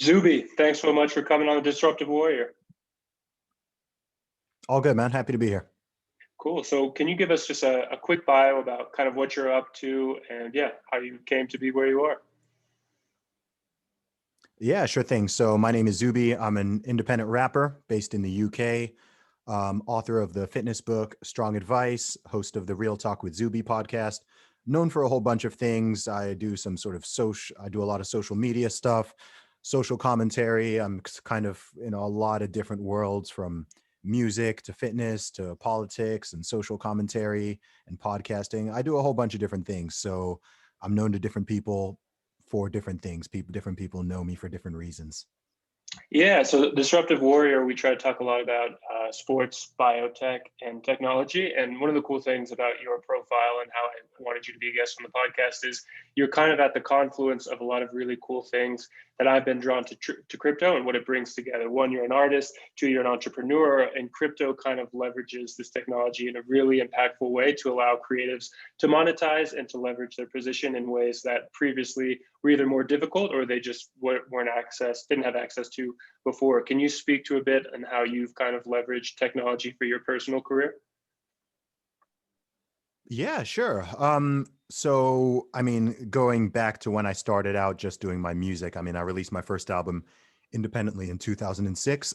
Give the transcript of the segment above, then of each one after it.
Zuby, thanks so much for coming on the Disruptive Warrior. All good, man. Happy to be here. Cool. So can you give us just a quick bio about kind of what you're up to and how you came to be where you are? Yeah, sure thing. So my name is Zuby. I'm an independent rapper based in the UK, author of the fitness book, Strong Advice, host of the Real Talk with Zuby podcast, known for a whole bunch of things. I do I do a lot of social media stuff, social commentary. I'm kind of in a lot of different worlds, from music to fitness to politics and social commentary and podcasting. I do a whole bunch of different things. So I'm known to different people for different things. Different people know me for different reasons. Yeah, so Disruptive Warrior, we try to talk a lot about sports, biotech, and technology. And one of the cool things about your profile and how I wanted you to be a guest on the podcast is you're kind of at the confluence of a lot of really cool things that I've been drawn to crypto and what it brings together. One, you're an artist. Two, you're an entrepreneur. And crypto kind of leverages this technology in a really impactful way to allow creatives to monetize and to leverage their position in ways that previously were either more difficult or they just didn't have access to before. Can you speak to a bit on how you've kind of leveraged technology for your personal career? Yeah, sure. So I mean, going back to when I started out just doing my music, I mean, I released my first album independently in 2006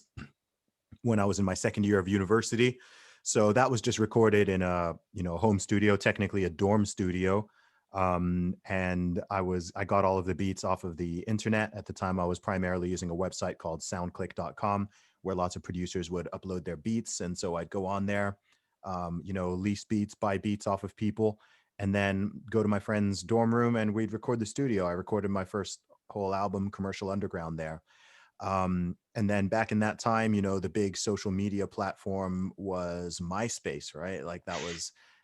when I was in my second year of university. So that was just recorded in a, home studio, technically a dorm studio. And I got all of the beats off of the internet. At the time, I was primarily using a website called soundclick.com, where lots of producers would upload their beats. And so I'd go on there, lease beats, buy beats off of people, and then go to my friend's dorm room and we'd record the studio. I recorded my first whole album, Commercial Underground, there. And then back in that time, the big social media platform was MySpace, right?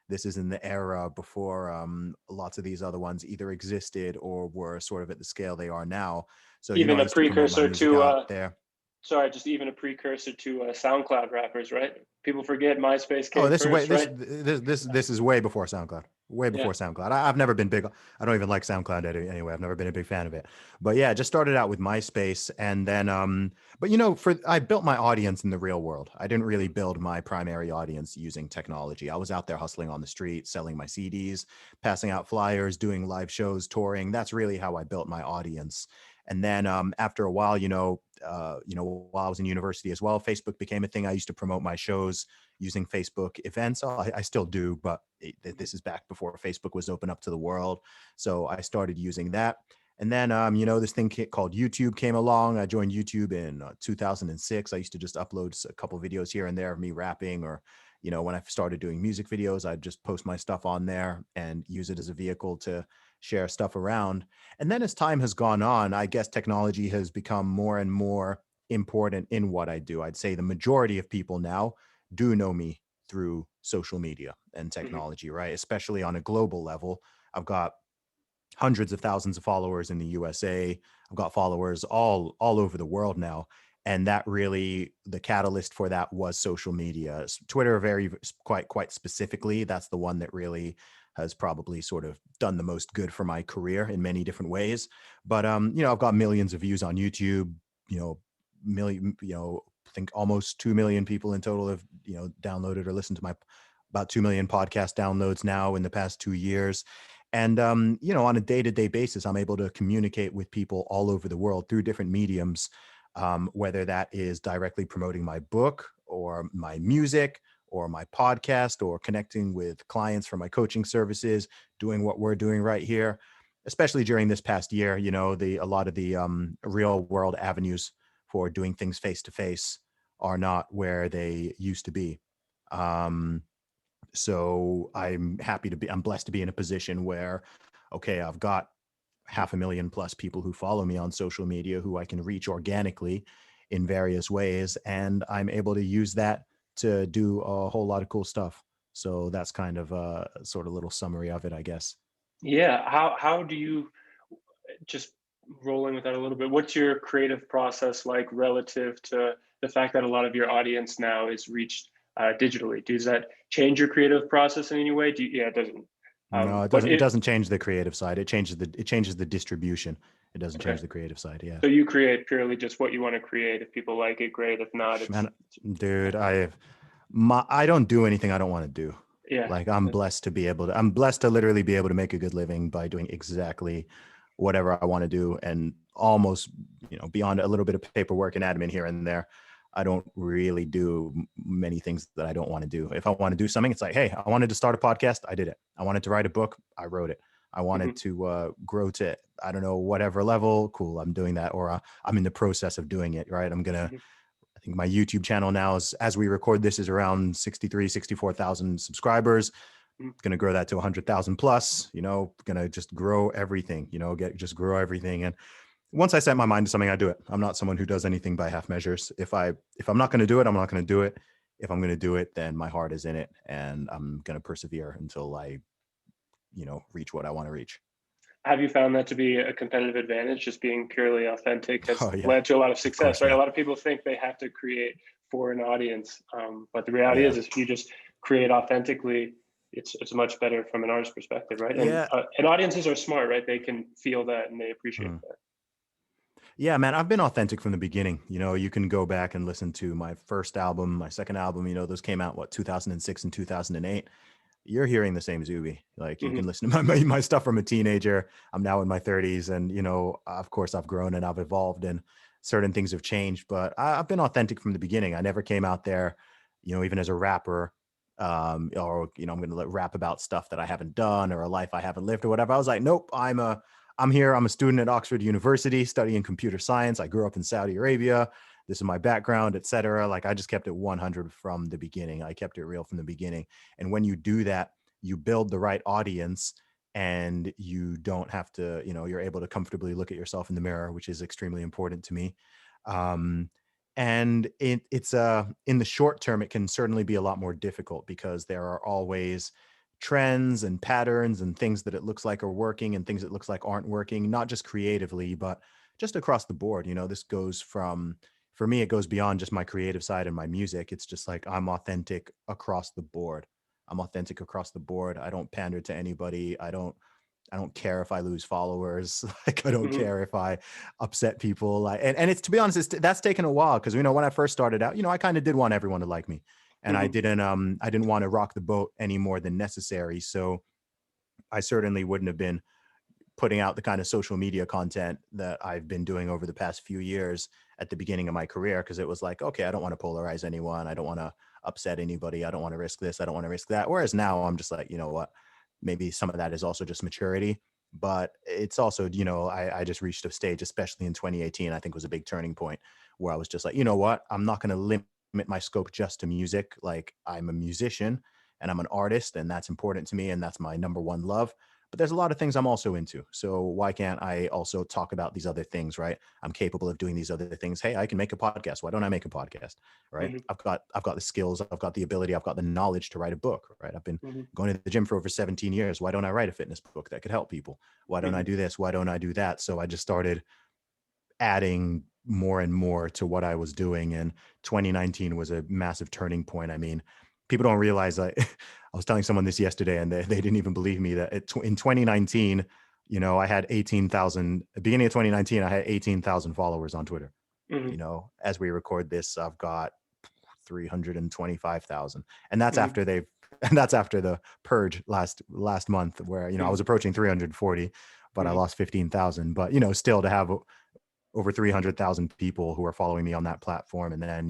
This is in the era before lots of these other ones either existed or were sort of at the scale they are now. So, Even I a used to promote my precursor music to out there. just even a precursor to SoundCloud rappers, right? People forget MySpace Oh, came first, right? this is way before SoundCloud. Way Yeah. before SoundCloud. I've never been big. I don't even like SoundCloud anyway. I've never been a big fan of it. But yeah, just started out with MySpace, and then but I built my audience in the real world. I didn't really build my primary audience using technology. I was out there hustling on the street, selling my CDs, passing out flyers, doing live shows, touring. That's really how I built my audience. And then after a while, while I was in university as well, Facebook became a thing. I used to promote my shows using Facebook events. I still do, but this is back before Facebook was open up to the world. So I started using that. And then, this thing called YouTube came along. I joined YouTube in 2006. I used to just upload a couple videos here and there of me rapping, or, when I started doing music videos, I'd just post my stuff on there and use it as a vehicle to share stuff around. And then as time has gone on, I guess technology has become more and more important in what I do. I'd say the majority of people now do know me through social media and Mhm. technology, right? Especially on a global level. I've got hundreds of thousands of followers in the USA. I've got followers all over the world now. And that really, the catalyst for that was social media. Twitter, quite specifically, that's the one that really has probably sort of done the most good for my career in many different ways. But I've got millions of views on YouTube, million, I think almost 2 million people in total have, downloaded or listened to my about 2 million podcast downloads now in the past 2 years. And, on a day-to-day basis, I'm able to communicate with people all over the world through different mediums, whether that is directly promoting my book or my music or my podcast, or connecting with clients for my coaching services, doing what we're doing right here, especially during this past year. A lot of the real world avenues for doing things face to face are not where they used to be. Um, so I'm blessed to be in a position where, okay, I've got 500,000 plus people who follow me on social media who I can reach organically in various ways. And I'm able to use that to do a whole lot of cool stuff. So that's kind of a sort of little summary of it, I guess. Yeah. How do you, just rolling with that a little bit, what's your creative process like relative to the fact that a lot of your audience now is reached digitally? Does that change your creative process in any way? Yeah, it doesn't. No, it But doesn't. It it doesn't change the creative side. It changes the distribution. It doesn't Okay. change the creative side. Yeah. So you create purely just what you want to create. If people like it, great. If not, it's Man, dude, I don't do anything I don't want to do. yeah. Like I'm blessed to literally be able to make a good living by doing exactly whatever I want to do, and almost, beyond a little bit of paperwork and admin here and there, I don't really do many things that I don't want to do. If I want to do something, it's like, hey, I wanted to start a podcast, I did it. I wanted to write a book, I wrote it. I wanted Mhm. to grow to, I don't know, whatever level, cool, I'm doing that, or I'm in the process of doing it, right? Mhm. I think my YouTube channel now is, as we record this, is around 64,000 subscribers. Mhm. Going to grow that to 100,000 plus, going to just grow everything, just grow everything. And once I set my mind to something, I do it. I'm not someone who does anything by half measures. If I'm not going to do it, I'm not going to do it. If I'm going to do it, then my heart is in it, and I'm going to persevere until I, reach what I want to reach. Have you found that to be a competitive advantage? Just being purely authentic has Oh yeah, led to a lot of of success, course, right? A man. lot of people think they have to create for an audience, but the reality Yeah. is, if you just create authentically, it's much better from an artist perspective, right? Yeah. And audiences are smart, right? They can feel that and they appreciate Mhm. that. Yeah, man, I've been authentic from the beginning. You can go back and listen to my first album, my second album, those came out, 2006 and 2008. You're hearing the same Zuby. Like, you Hmm. can listen to my stuff from a teenager. I'm now in my 30s, and, of course I've grown and I've evolved, and certain things have changed, but I've been authentic from the beginning. I never came out there, even as a rapper, or, I'm going to rap about stuff that I haven't done or a life I haven't lived or whatever. I was like, nope, I'm here. I'm a student at Oxford University studying computer science. I grew up in Saudi Arabia. This is my background, et cetera. Like, I just kept it 100 from the beginning. I kept it real from the beginning. And when you do that, you build the right audience, and you don't have to, you're able to comfortably look at yourself in the mirror, which is extremely important to me. Um, and it's in the short term, it can certainly be a lot more difficult, because there are always trends and patterns and things that it looks like are working and things that looks like aren't working, not just creatively, but just across the board. This goes from, for me, it goes beyond just my creative side and my music. It's just like, I'm authentic across the board. I'm authentic across the board. I don't pander to anybody. I don't care if I lose followers. Like, I don't Hmm. care if I upset people. Like, and it's, to be honest, that's taken a while, because, when I first started out, I kind of did want everyone to like me, and Hmm. I didn't want to rock the boat any more than necessary. So I certainly wouldn't have been putting out the kind of social media content that I've been doing over the past few years at the beginning of my career, because it was like, okay, I don't want to polarize anyone. I don't want to upset anybody. I don't want to risk this. I don't want to risk that. Whereas now I'm just like, you know what? Maybe some of that is also just maturity, but it's also, I just reached a stage, especially in 2018, I think was a big turning point, where I was just like, you know what? I'm not going to limit my scope just to music. Like, I'm a musician and I'm an artist, and that's important to me, and that's my number one love. But there's a lot of things I'm also into. So why can't I also talk about these other things, right? I'm capable of doing these other things. Hey, I can make a podcast. Why don't I make a podcast? Right? Hmm. I've got the skills, I've got the ability, I've got the knowledge to write a book, right? I've been Hmm. going to the gym for over 17 years. Why don't I write a fitness book that could help people? Why don't I Hmm. do this? Why don't I do that? So I just started adding more and more to what I was doing. And 2019 was a massive turning point. I mean, people don't realize I was telling someone this yesterday, and they didn't even believe me, that in 2019, I had 18,000, beginning of 2019, I had 18,000 followers on Twitter. Hmm. As we record this, I've got 325,000. And that's Hmm. after and that's after the purge last month, where, I was approaching 340, but I Hmm. lost 15,000. But, still, to have over 300,000 people who are following me on that platform. And then,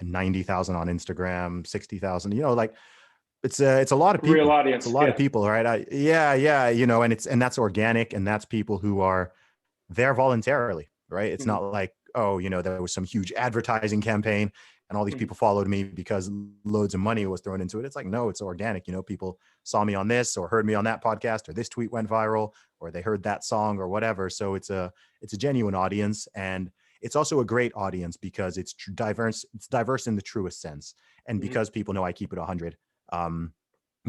90,000 on Instagram, 60,000, like, it's a lot of Real people. It's a audience, lot of yeah. people, right? Yeah. And that's organic, and that's people who are there voluntarily, right? It's Hmm. not like, oh, there was some huge advertising campaign and all these Hmm. people followed me because loads of money was thrown into it. It's like, no, it's organic. People saw me on this, or heard me on that podcast, or this tweet went viral, or they heard that song or whatever. So it's a genuine audience, and it's also a great audience because it's diverse. It's diverse in the truest sense. And Hmm. because people know I keep it 100, um,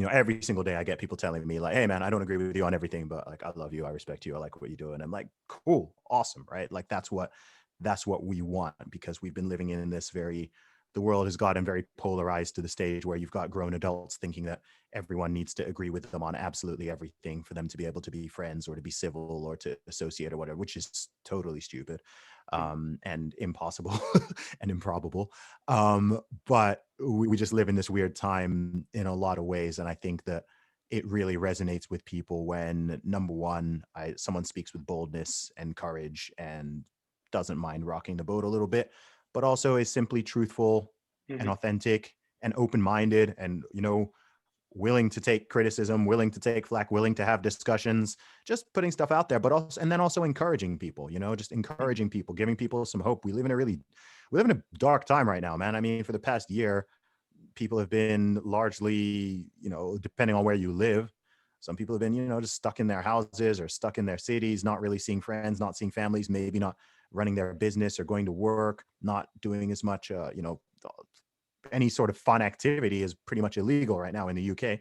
every single day I get people telling me like, hey man, I don't agree with you on everything, but like, I love you, I respect you, I like what you do. And I'm like, cool, awesome, right? Like, that's what we want, because we've been living in this very the world has gotten very polarized to the stage where you've got grown adults thinking that everyone needs to agree with them on absolutely everything for them to be able to be friends or to be civil or to associate or whatever, which is totally stupid, and impossible and improbable. But we just live in this weird time in a lot of ways. And I think that it really resonates with people when, number one, someone speaks with boldness and courage and doesn't mind rocking the boat a little bit, but also is simply truthful and Mhm. authentic and open-minded and, willing to take criticism, willing to take flack, willing to have discussions, just putting stuff out there, but also, and then also encouraging people, just encouraging people, giving people some hope. We live in a dark time right now, man. I mean, for the past year, people have been largely, depending on where you live, some people have been, just stuck in their houses or stuck in their cities, not really seeing friends, not seeing families, maybe not running their business or going to work, not doing as much, any sort of fun activity is pretty much illegal right now in the UK.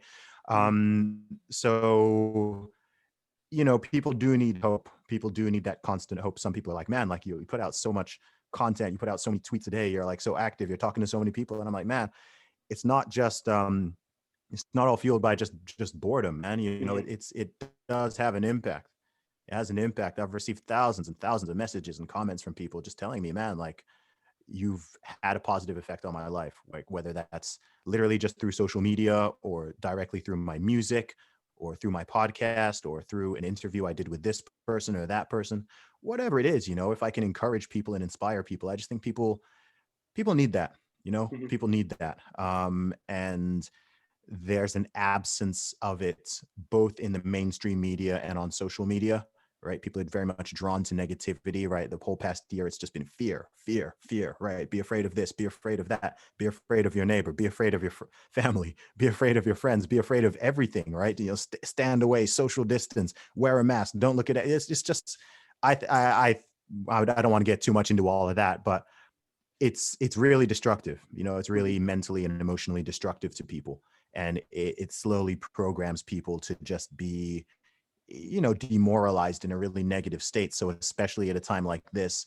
Mhm. So, people do need hope. People do need that constant hope. Some people are like, man, like you put out so much content, you put out so many tweets a day, you're like so active, you're talking to so many people. And I'm like, man, it's not just, it's not all fueled by just boredom, man. Mhm. It does have an impact. It has an impact. I've received thousands and thousands of messages and comments from people just telling me, man, like, you've had a positive effect on my life, like whether that's literally just through social media or directly through my music or through my podcast or through an interview I did with this person or that person, whatever it is. If I can encourage people and inspire people, I just think people need that. Mhm. People need that. And there's an absence of it both in the mainstream media and on social media, right? People are very much drawn to negativity, right? The whole past year, it's just been fear, fear, fear, right? Be afraid of this, be afraid of that, be afraid of your neighbor, be afraid of your family, be afraid of your friends, be afraid of everything, right? Stand away, social distance, wear a mask, don't look at it. It's just, I don't want to get too much into all of that, but it's really destructive. It's Mhm. really mentally and emotionally destructive to people, and it slowly programs people to just be, demoralized in a really negative state. So especially at a time like this,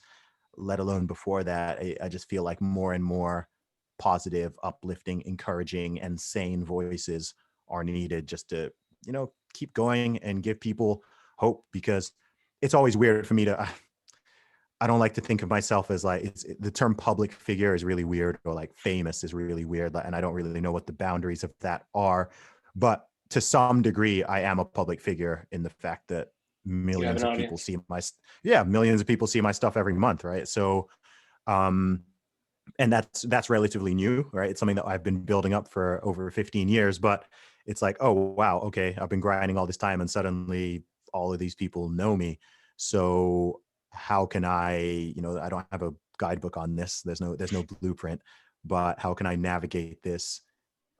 let alone before that, I just feel like more and more positive, uplifting, encouraging, and sane voices are needed just to, keep going and give people hope. Because it's always weird for me to I don't like to think of myself as like, the term public figure is really weird, or like famous is really weird. And I don't really know what the boundaries of that are. But to some degree, I am a public figure in the fact that You have an millions of people audience. see millions of people see my stuff every month. Right. So, um, and that's relatively new, right? It's something that I've been building up for over 15 years, but it's like, oh, wow. Okay. I've been grinding all this time and suddenly all of these people know me. So how can I don't have a guidebook on this. There's no blueprint, but how can I navigate this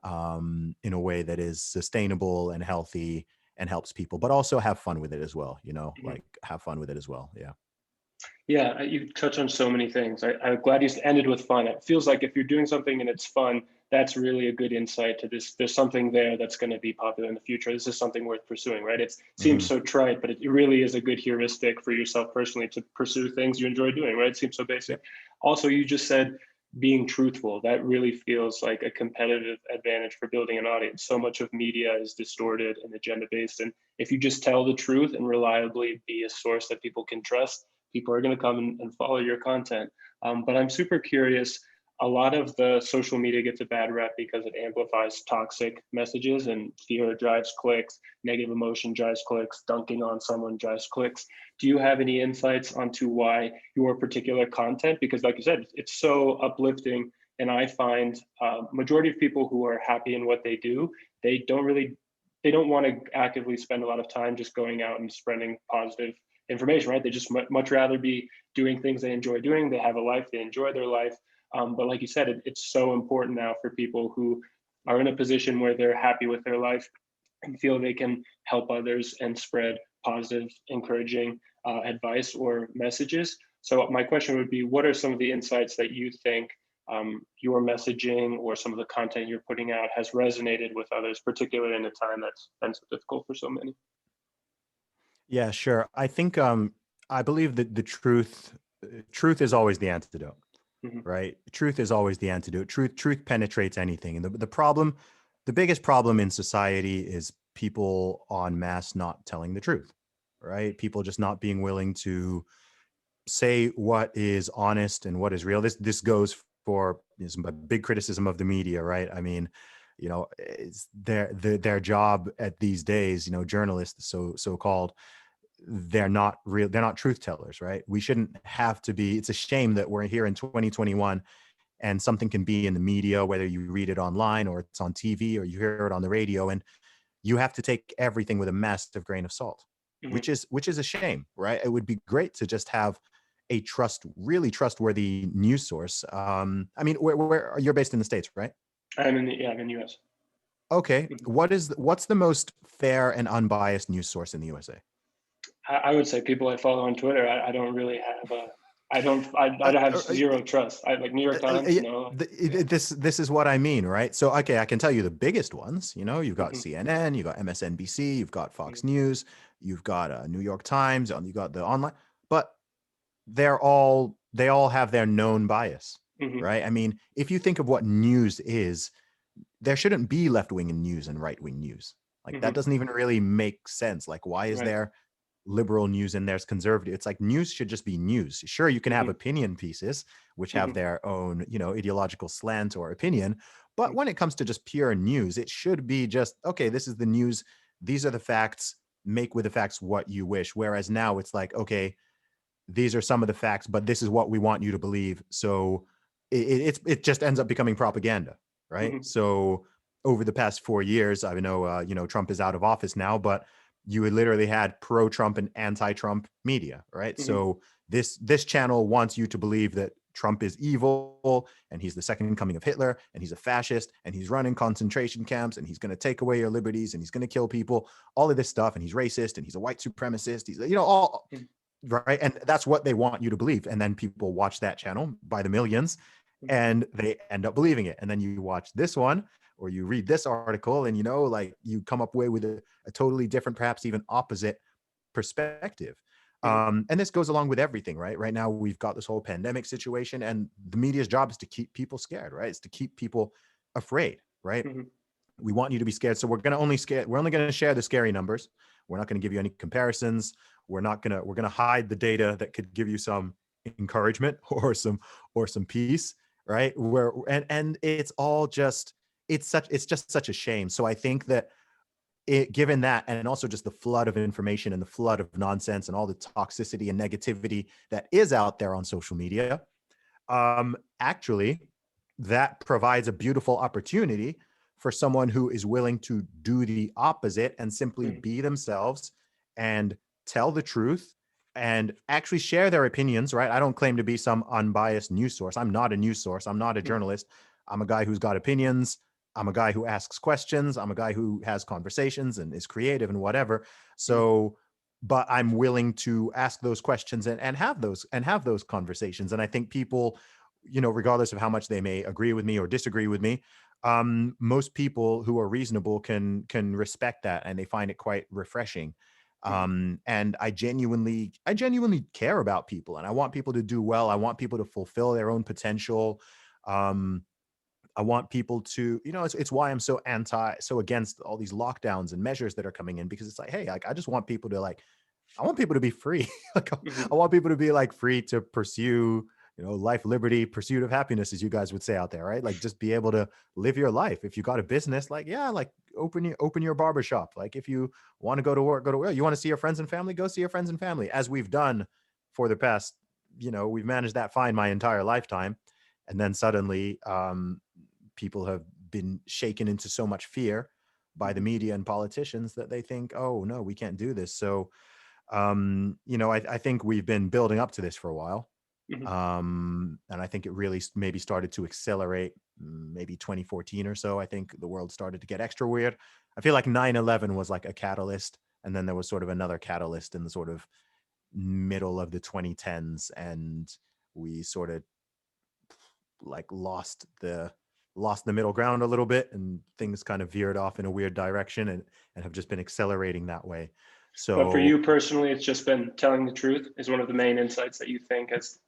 in a way that is sustainable and healthy and helps people, but also have fun with it as well, Mhm. like have fun with it as well. Yeah. Yeah, you touch on so many things. I'm glad you ended with fun. It feels like if you're doing something and it's fun, that's really a good insight to this. There's something there that's going to be popular in the future. This is something worth pursuing, right? It seems Hmm. so trite, but it really is a good heuristic for yourself personally to pursue things you enjoy doing, right? It seems so basic. Yep. Also, you just said being truthful. That really feels like a competitive advantage for building an audience. So much of media is distorted and agenda based. And if you just tell the truth and reliably be a source that people can trust, people are going to come and follow your content. But I'm super curious. A lot of the social media gets a bad rep because it amplifies toxic messages, and fear drives clicks, negative emotion drives clicks, dunking on someone drives clicks. Do you have any insights onto why your particular content? Because, like you said, it's so uplifting, and I find majority of people who are happy in what they do, they don't really, they don't want to actively spend a lot of time just going out and spreading positive information, right? They just much rather be doing things they enjoy doing. They have a life, they enjoy their life. But like you said, it's so important now for people who are in a position where they're happy with their life and feel they can help others and spread positive, encouraging advice or messages. So my question would be, what are some of the insights that you think your messaging or some of the content you're putting out has resonated with others, particularly in a time that's been so difficult for so many? Yeah, sure. I think I believe that the truth is always the antidote. Mhm. right? Truth is always the antidote. Truth penetrates anything. And the problem, the biggest problem in society is people en masse not telling the truth, right? People just not being willing to say what is honest and what is real. This goes for a big criticism of the media, right? I mean, it's their job at these days, journalists, so called, they're not real, they're not truth tellers, right? We shouldn't have to be. It's a shame that we're here in 2021 and something can be in the media, whether you read it online or it's on TV or you hear it on the radio, and you have to take everything with a massive grain of salt, Mhm. which is a shame, right? It would be great to just have a really trustworthy news source. I mean, where you're based in the States, right? I'm in US. Okay. Mhm. What's the most fair and unbiased news source in the USA? I would say people I follow on Twitter. I don't really have a. I Uh, don't have uh, zero trust. I like New York Times. yeah, No. Yeah. this is what I mean, right? So, okay, I can tell you the biggest ones. You've got Mhm. CNN, you've got MSNBC, you've got Mhm. Fox News, you've got New York Times, and you got the online, but they all have their known bias, Mhm. right? I mean, if you think of what news is, there shouldn't be left-wing news and right-wing news. Like that Mhm. doesn't even really make sense. Like, why is Right. there liberal news and there's conservative? It's like news should just be news. Sure, you can have Mhm. opinion pieces which have Mhm. their own, ideological slant or opinion, but Mhm. when it comes to just pure news, it should be just, okay, this is the news, these are the facts, make with the facts what you wish. Whereas now it's like, okay, these are some of the facts, but this is what we want you to believe. So it just ends up becoming propaganda, right? Mhm. So over the past 4 years, I know Trump is out of office now, but you had literally had pro-Trump and anti-Trump media, right? Mhm. So this channel wants you to believe that Trump is evil and he's the second coming of Hitler and he's a fascist and he's running concentration camps and he's going to take away your liberties and he's going to kill people, all of this stuff, and he's racist and he's a white supremacist, he's all Mhm. right. And that's what they want you to believe. And then people watch that channel by the millions Mhm. and they end up believing it. And then you watch this one or you read this article and, like you come up with a totally different, perhaps even opposite perspective. Mhm. And this goes along with everything, right? Right now, we've got this whole pandemic situation, and the media's job is to keep people scared, right? It's to keep people afraid, right? Mhm. We want you to be scared. So we're only going to share the scary numbers. We're not going to give you any comparisons. We're going to hide the data that could give you some encouragement or some peace, right? And it's all just, it's just such a shame. So I think that given that, and also just the flood of information and the flood of nonsense and all the toxicity and negativity that is out there on social media, actually, that provides a beautiful opportunity for someone who is willing to do the opposite and simply Mhm. be themselves and tell the truth and actually share their opinions, right? I don't claim to be some unbiased news source. I'm not a news source. I'm not a Mhm. journalist. I'm a guy who's got opinions. I'm a guy who asks questions. I'm a guy who has conversations and is creative and whatever. Mhm. So, but I'm willing to ask those questions and have those conversations. And I think people, regardless of how much they may agree with me or disagree with me, most people who are reasonable can respect that and they find it quite refreshing. Mhm. And I genuinely care about people and I want people to do well. I want people to fulfill their own potential. Um, I want people to, it's why I'm so against all these lockdowns and measures that are coming in, because it's like, hey, like I just want people to I want people to be free. Like Mhm. I want people to be like free to pursue, life, liberty, pursuit of happiness, as you guys would say out there, right? Like just be able to live your life. If you got a business, like yeah, like open your barber shop. Like if you want to go to work, go to work. You want to see your friends and family, go see your friends and family, as we've done for the past, we've managed that fine my entire lifetime. And then suddenly, people have been shaken into so much fear by the Mhm. media and politicians that they think, oh no, we can't do this. So I think we've been building up to this for a while. Mhm. And I think it really maybe started to accelerate maybe 2014 or so. I think the world started to get extra weird. I feel like 9/11 was like a catalyst. And then there was sort of another catalyst in the sort of middle of the 2010s. And we sort of like lost the middle ground a little bit and things kind of veered off in a weird direction and have just been accelerating that way. But for you So personally, it's just been telling the truth is one of the main insights that you think has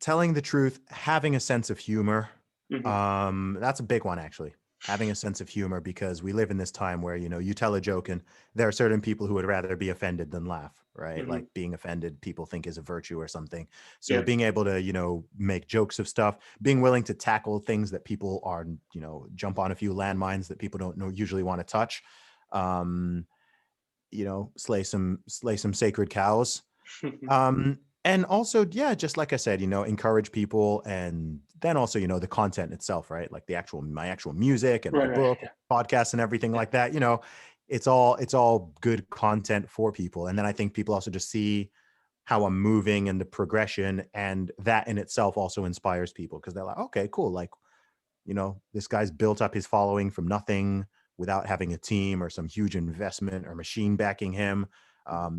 telling the truth, having a sense of humor. Hmm. That's a big one, actually. Having a sense of humor, because we live in this time where, you tell a joke and there are certain people who would rather be offended than laugh, right? Hmm. Like being offended, people think is a virtue or something. So Yeah. being able to, make jokes of stuff, being willing to tackle things that people are, jump on a few landmines that people don't know usually want to touch. Um, slay some sacred cows. And also, yeah, just like I said, encourage people, and then also, the content itself, right? Like my actual music and my Right. Right. book, podcasts, and everything like that. It's all good content for people. And then I think people also just see how I'm moving and the progression, and that in itself also inspires people, because they're like, okay, cool. Like, this guy's built up his following from nothing without having a team or some huge investment or machine backing him.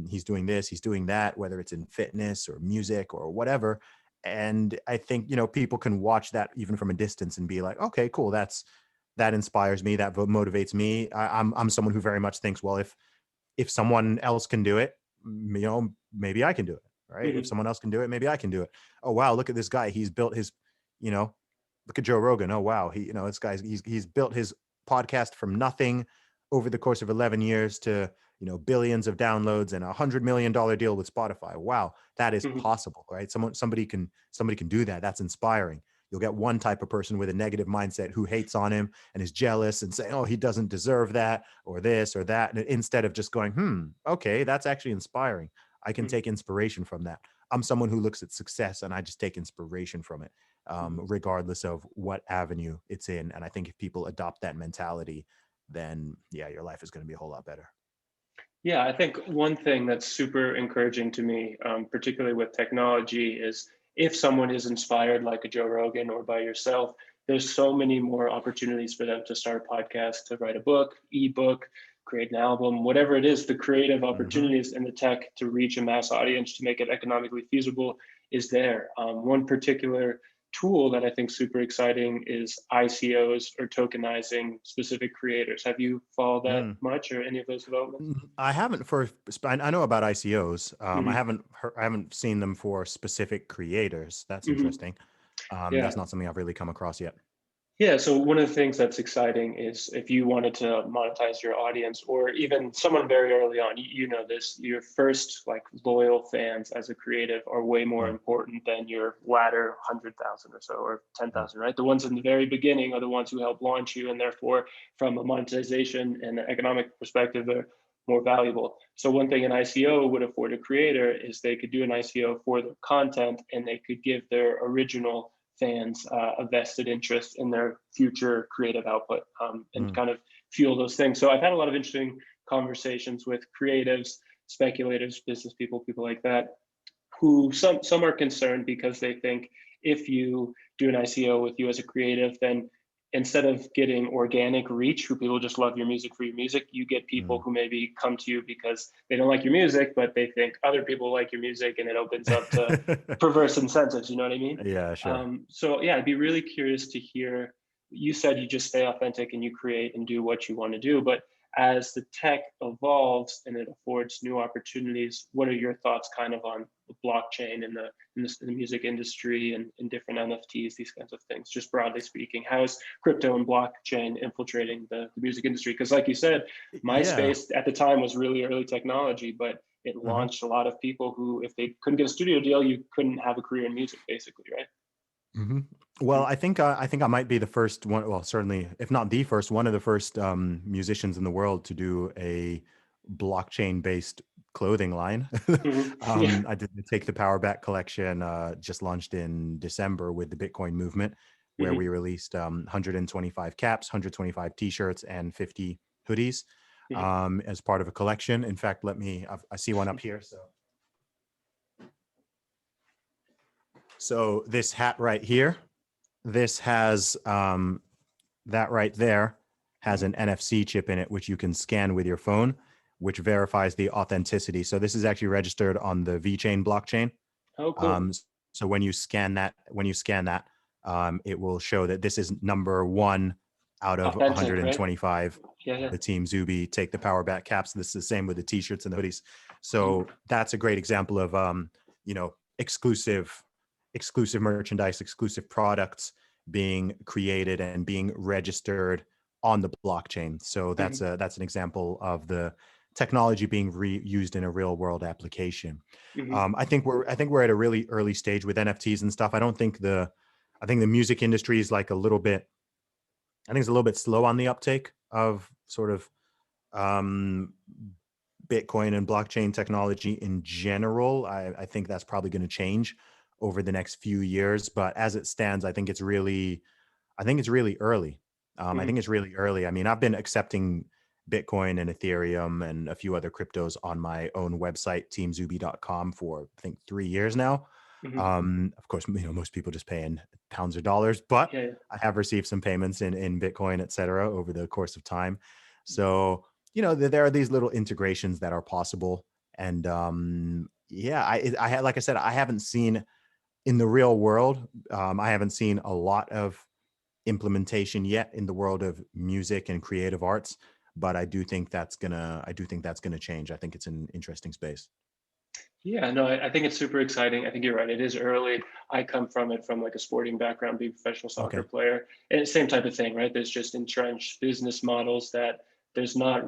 He's doing this, he's doing that, whether it's in fitness or music or whatever. And I think, people can watch that even from a distance and be like, okay, cool. That inspires me. That motivates me. I'm someone who very much thinks, well, if someone else can do it, maybe I can do it. Right. If Hmm. someone else can do it, maybe I can do it. Oh, wow. Look at this guy. He's built his, you know, look at Joe Rogan. Oh, wow. This guy's, he's built his podcast from nothing over the course of 11 years to, billions of downloads and $100 million deal with Spotify. Wow. That is Hmm. possible, right? Somebody can do that. That's inspiring. You'll get one type of person with a negative mindset who hates on him and is jealous and say, oh, he doesn't deserve that or this or that. And instead of just going, okay, that's actually inspiring. I can Hmm. take inspiration from that. I'm someone who looks at success and I just take inspiration from it, regardless of what avenue it's in. And I think if people adopt that mentality, then yeah, your life is going to be a whole lot better. Yeah, I think one thing that's super encouraging to me, particularly with technology, is if someone is inspired like a Joe Rogan or by yourself, there's so many more opportunities for them to start a podcast, to write a book, ebook, create an album, whatever it is, the creative Mm-hmm. opportunities and the tech to reach a mass audience to make it economically feasible is there. One particular tool that I think super exciting is ICOs, or tokenizing specific creators. Have you followed that much, or any of those developments? I haven't I know about ICOs. Hmm. I haven't seen them for specific creators. That's Hmm. interesting. That's Yeah. not something I've really come across yet. Yeah. So one of the things that's exciting is if you wanted to monetize your audience, or even someone very early on, you know this, your first like loyal fans as a creative are way more Mm, important than your latter 100,000 or so, or mm, 10,000, right? The ones in the very beginning are the ones who help launch you. And therefore, from a monetization and an economic perspective, they're more valuable. So one thing an ICO would afford a creator is they could do an ICO for their content, and they could give their original fans a vested interest in their future creative output, and mm. kind of fuel those things. So I've had a lot of interesting conversations with creatives, speculators, business people, people like that, who some are concerned because they think if you do an ICO with you as a creative, then instead of getting organic reach, who people just love your music for your music, you get people Mm. who maybe come to you because they don't like your music, but they think other people like your music, and it opens up to perverse incentives. You know what I mean? Yeah, sure. So yeah, I'd be really curious to hear. You said you just stay authentic and you create and do what you want to do, but as the tech evolves and it affords new opportunities, what are your thoughts kind of on the blockchain and in the music industry and in different NFTs, these kinds of things, just broadly speaking? How is crypto and blockchain infiltrating the music industry? Because like you said, Yeah. MySpace at the time was really early technology, but it Mhm. launched a lot of people who, if they couldn't get a studio deal, you couldn't have a career in music, basically, right? Mhm. Well, Mm-hmm. I think I might be the first one. Well, certainly, if not the first, one of the first musicians in the world to do a blockchain-based clothing line. Mm-hmm. Yeah. I did the Take the Power Back collection, just launched in December with the Bitcoin movement, where Mm-hmm. we released 125 caps, 125 T-shirts, and 50 hoodies as part of a collection. In fact, I see one up here. So this hat right here. This has that right there has Mm-hmm. an NFC chip in it, which you can scan with your phone, which verifies the authenticity. So this is actually registered on the VeChain blockchain. Oh, cool. Um, so when you scan that, it will show that this is number one out of Authentic, right? 125 Yeah, of yeah. the Team Zuby Take the Power Back caps. This is the same with the T-shirts and the hoodies. Mm-hmm. So that's a great example of exclusive exclusive merchandise, exclusive products being created and being registered on the blockchain. So that's an example of the technology being reused in a real world application. Hmm. I think we're at a really early stage with NFTs and stuff. I think the music industry is like a little bit, I think it's a little bit slow on the uptake of sort of um, Bitcoin and blockchain technology in general. I think that's probably going to change over the next few years. But as it stands, I think it's really early. I Hmm. think it's really early. I mean, I've been accepting Bitcoin and Ethereum and a few other cryptos on my own website, teamzuby.com, for I think 3 years now. Hmm. Of course, most people just pay in pounds or dollars, but Yeah. I have received some payments in Bitcoin, et cetera, over the course of time. So, there are these little integrations that are possible. And yeah, like I said, I haven't seen in the real world, I haven't seen a lot of implementation yet in the world of music and creative arts, but I do think that's gonna change. I think it's an interesting space. Yeah, no, I think it's super exciting. I think you're right. It is early. I come from it from like a sporting background, being a professional soccer Okay. player, and it's same type of thing, right? There's just entrenched business models that there's not.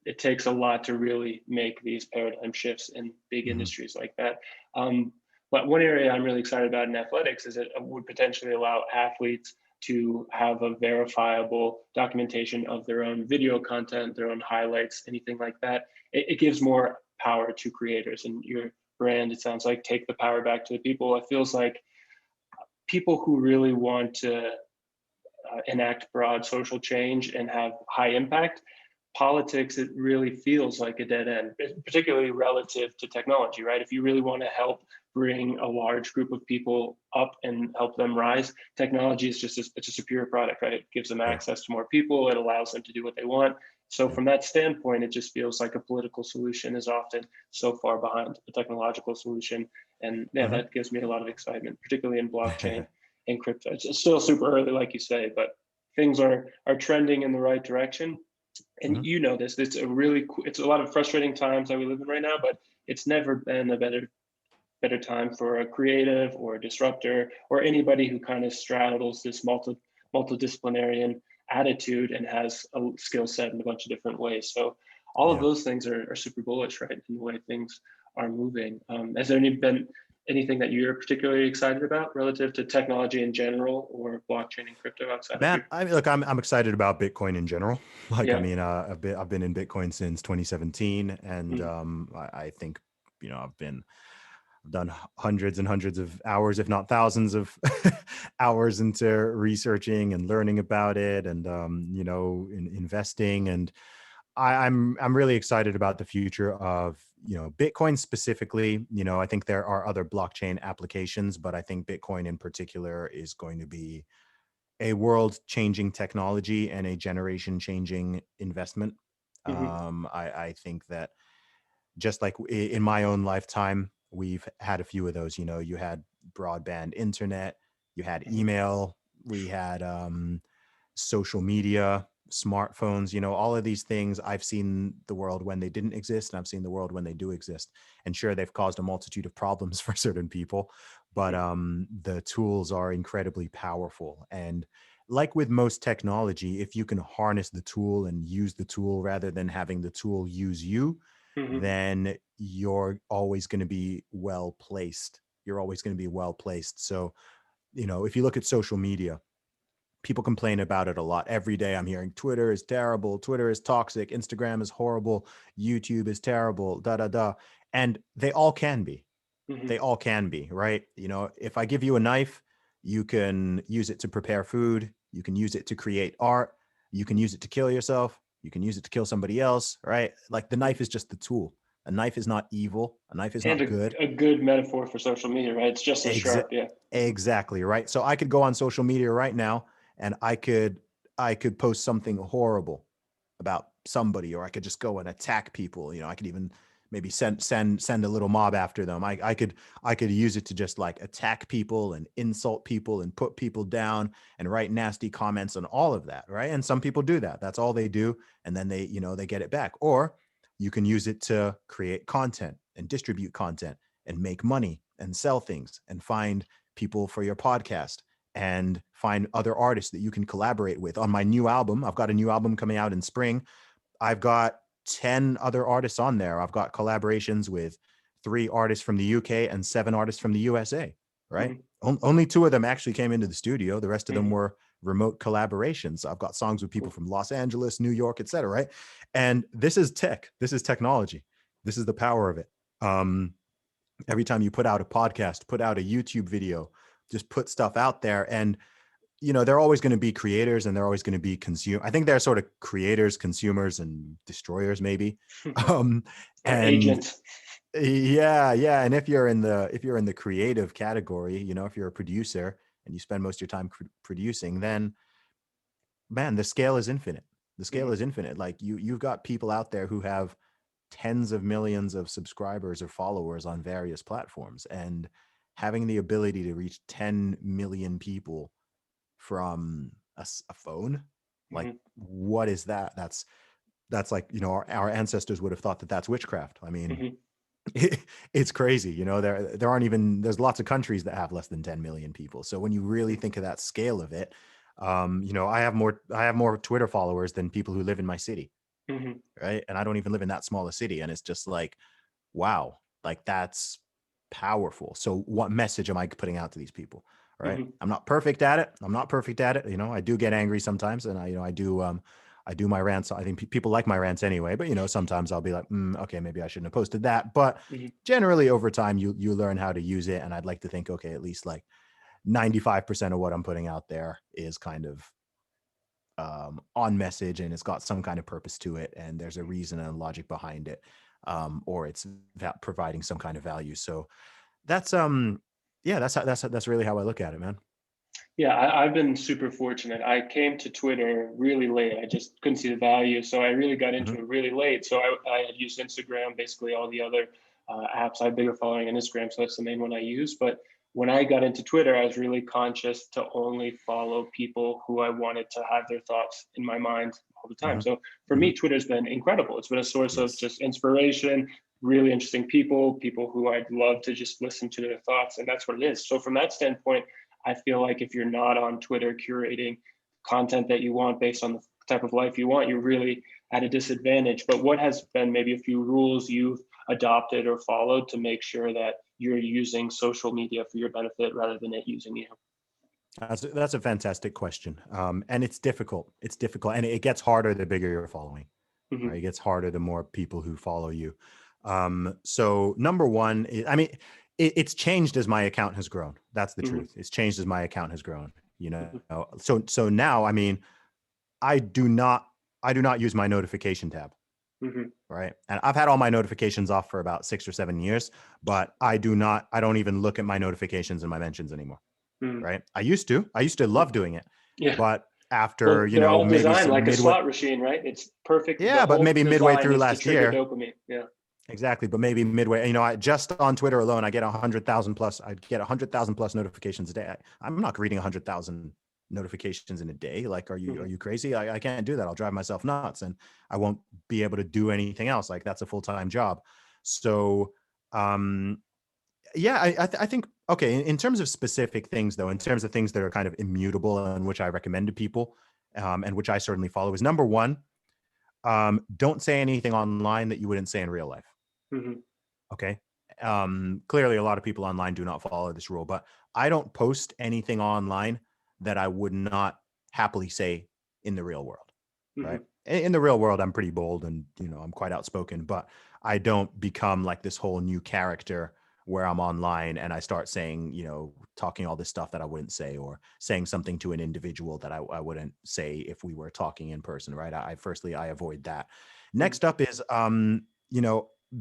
It takes a lot to really make these paradigm shifts in big Hmm. industries like that. Um, but one area I'm really excited about in athletics is it would potentially allow athletes to have a verifiable documentation of their own video content, their own highlights, anything like that. It gives more power to creators, and your brand, it sounds like, take the power back to the people. It feels like people who really want to enact broad social change and have high impact, politics, it really feels like a dead end, particularly relative to technology, right? If you really want to help bring a large group of people up and help them rise, technology is it's a superior product, right? It gives them Sure. access to more people, it allows them to do what they want. So Yeah. from that standpoint, it just feels like a political solution is often so far behind a technological solution. And yeah, Hmm. that gives me a lot of excitement, particularly in blockchain and crypto. It's still super early, like you say, but things are trending in the right direction. And Hmm. you know this. It's a lot of frustrating times that we live in right now, but it's never been a better time for a creative or a disruptor or anybody who kind of straddles this multidisciplinarian attitude and has a skill set in a bunch of different ways. So all of Yeah. those things are super bullish, right, in the way things are moving. Has there been anything that you're particularly excited about relative to technology in general or blockchain and crypto outside of Man, your? I mean, look, I'm excited about Bitcoin in general. Like, I Yeah. mean, I've been in Bitcoin since 2017, and Mm. I think, I've done hundreds and hundreds of hours, if not thousands of hours into researching and learning about it, and investing. And I'm really excited about the future of Bitcoin specifically. I think there are other blockchain applications, but I think Bitcoin in particular is going to be a world changing technology and a generation changing investment. Hmm. I think that just like in my own lifetime, we've had a few of those. You had broadband internet, you had Hmm. email, we had social media, smartphones, all of these things. I've seen the world when they didn't exist, and I've seen the world when they do exist. And sure, they've caused a multitude of problems for certain people, but the tools are incredibly powerful. And like with most technology, if you can harness the tool and use the tool rather than having the tool use you, Hmm. then you're always going to be well placed. You're always going to be well placed. So, if you look at social media, people complain about it a lot. Every day I'm hearing Twitter is terrible, Twitter is toxic, Instagram is horrible, YouTube is terrible, da da da. And they all can be. Hmm. They all can be, right? If I give you a knife, you can use it to prepare food, you can use it to create art, you can use it to kill yourself, you can use it to kill somebody else, right? Like the knife is just the tool. A knife is not evil, a knife is And not good. a good metaphor for social media, right? It's just as Exa- sharp. Yeah. Hmm. exactly, right? So I could go on social media right now and I could post something horrible about somebody, or I could just go and attack people. I could even maybe send a little mob after them. I could use it to just like attack people and insult people and put people down and write nasty comments on all of that, right? And some people do that. That's all they do, and then they get it back. Or you can use it to create content and distribute content and make money and sell things and find people for your podcast and find other artists that you can collaborate with. On my new album, I've got a new album coming out in spring. I've got 10 other artists on there. I've got collaborations with 3 artists from the UK and 7 artists from the USA, right? Only 2 of them actually came into the studio. The rest of them were remote collaborations. I've got songs with people from Los Angeles, New York, et cetera, right? And this is tech. This is technology. This is the power of it. Every time you put out a podcast, put out a YouTube video, just put stuff out there. And, you know, they're always going to be creators and they're always going to be consumers. I think they're sort of creators, consumers, and destroyers, maybe. And agents. Yeah. And if you're in the creative category, you know, if you're a producer and you spend most of your time producing, then man, the scale is infinite. The scale is infinite. Like you've got people out there who have tens of millions of subscribers or followers on various platforms, and having the ability to reach 10 million people from a phone, like what is that? That's like, you know, our ancestors would have thought that that's witchcraft. I mean, it's crazy. You know, there's lots of countries that have less than 10 million people. So when you really think of that scale of it, you know, I have more Twitter followers than people who live in my city. Right. And I don't even live in that small a city. And it's just like, wow, like that's powerful. So what message am I putting out to these people? All right. I'm not perfect at it. You know, I do get angry sometimes, and I do my rants. I think people like my rants anyway, but you know, sometimes I'll be like, okay, maybe I shouldn't have posted that. But generally over time, you learn how to use it. And I'd like to think, okay, at least like 95% of what I'm putting out there is kind of on message, and it's got some kind of purpose to it, and there's a reason and logic behind it, or it's providing some kind of value. So that's that's really how I look at it, man. Yeah, I've been super fortunate. I came to Twitter really late. I just couldn't see the value. So I really got into it really late. So I had used Instagram, basically all the other apps. I have bigger following on Instagram, so that's the main one I use. But when I got into Twitter, I was really conscious to only follow people who I wanted to have their thoughts in my mind all the time. So for me, Twitter's been incredible. It's been a source of just inspiration, really interesting people who I'd love to just listen to their thoughts. And that's what it is. So from that standpoint, I feel like if you're not on Twitter curating content that you want based on the type of life you want, you're really at a disadvantage. But what has been maybe a few rules you've adopted or followed to make sure that you're using social media for your benefit rather than it using you? That's a fantastic question. And it's difficult. It's difficult. And it gets harder the bigger you're following. Right? It gets harder the more people who follow you. So number one, I mean, it's changed as my account has grown. That's the truth. It's changed as my account has grown, you know? So now, I mean, I do not use my notification tab. Right. And I've had all my notifications off for about 6 or 7 years, but I don't even look at my notifications and my mentions anymore. Right. I used to love doing it. Yeah. But after, they're all maybe designed like a slot machine, right? It's perfect. Yeah. But maybe midway through last year. Dopamine. Yeah. Exactly. But maybe midway, I just on Twitter alone, I get 100,000 plus. I'd get 100,000 plus notifications a day. I'm not reading 100,000 notifications in a day. Like, are you crazy? I can't do that. I'll drive myself nuts, and I won't be able to do anything else. Like, that's a full-time job. So, yeah, I think, okay. In terms of specific things though, in terms of things that are kind of immutable and which I recommend to people, and which I certainly follow, is number one, don't say anything online that you wouldn't say in real life. Okay. Clearly a lot of people online do not follow this rule, but I don't post anything online that I would not happily say in the real world. Right. In the real world, I'm pretty bold and, I'm quite outspoken, but I don't become like this whole new character where I'm online and I start saying, talking all this stuff that I wouldn't say, or saying something to an individual that I wouldn't say if we were talking in person. Right. I avoid that. Next up is,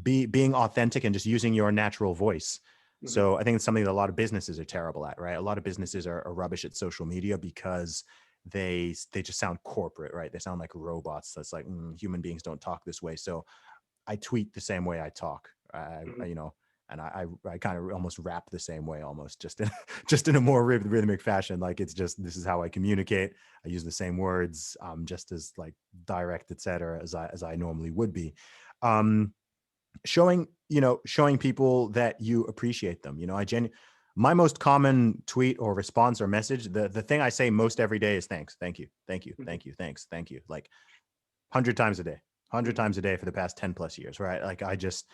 being authentic and just using your natural voice. So I think it's something that a lot of businesses are terrible at, right? A lot of businesses are rubbish at social media because they just sound corporate, right? They sound like robots. That's like, human beings don't talk this way. So I tweet the same way I talk, and I kind of almost rap the same way, almost just in a more rhythmic fashion. Like, it's just, this is how I communicate. I use the same words, just as like direct, et cetera, as I normally would be. Showing people that you appreciate them. My most common tweet or response or message, the thing I say most every day is thanks, thank you, thank you, thank you, thanks, thank you, like 100 times a day, 100 times a day for the past 10 plus years, right? Like I just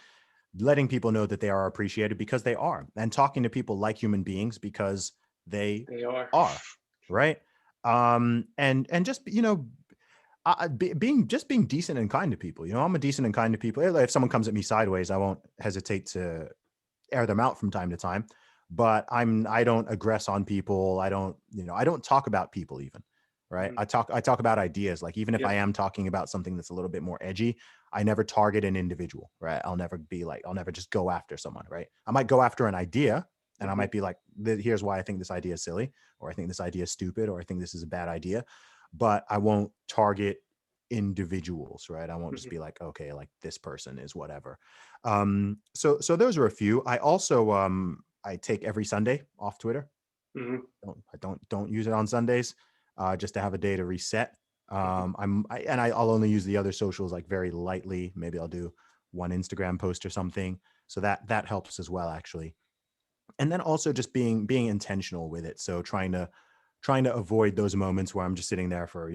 letting people know that they are appreciated because they are, and talking to people like human beings because they They are. are, right? And just, being decent and kind to people. I'm a decent and kind to people. If someone comes at me sideways, I won't hesitate to air them out from time to time, but I don't aggress on people. I don't talk about people even, right? I talk about ideas. Like even if I am talking about something that's a little bit more edgy, I never target an individual, right? I'll never just go after someone, right? I might go after an idea, and I might be like, here's why I think this idea is silly, or I think this idea is stupid, or I think this is a bad idea, but I won't target individuals, right? I won't just be like, okay, like this person is whatever. So those are a few. I also I take every Sunday off Twitter. Don't use it on Sundays, just to have a day to reset. I'll only use the other socials like very lightly. Maybe I'll do one Instagram post or something. So that helps as well, actually. And then also just being intentional with it. So trying to avoid those moments where I'm just sitting there for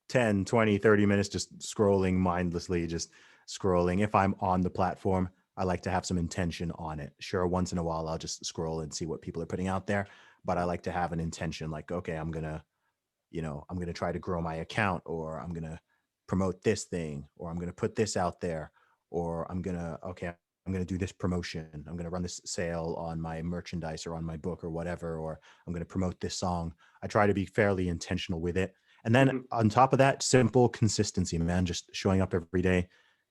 10, 20, 30 minutes, just scrolling mindlessly, just scrolling. If I'm on the platform, I like to have some intention on it. Sure, once in a while, I'll just scroll and see what people are putting out there. But I like to have an intention like, okay, I'm going to try to grow my account, or I'm going to promote this thing, or I'm going to put this out there, or I'm going to do this promotion. I'm going to run this sale on my merchandise or on my book or whatever, or I'm going to promote this song. I try to be fairly intentional with it. And then on top of that, simple consistency, man, just showing up every day,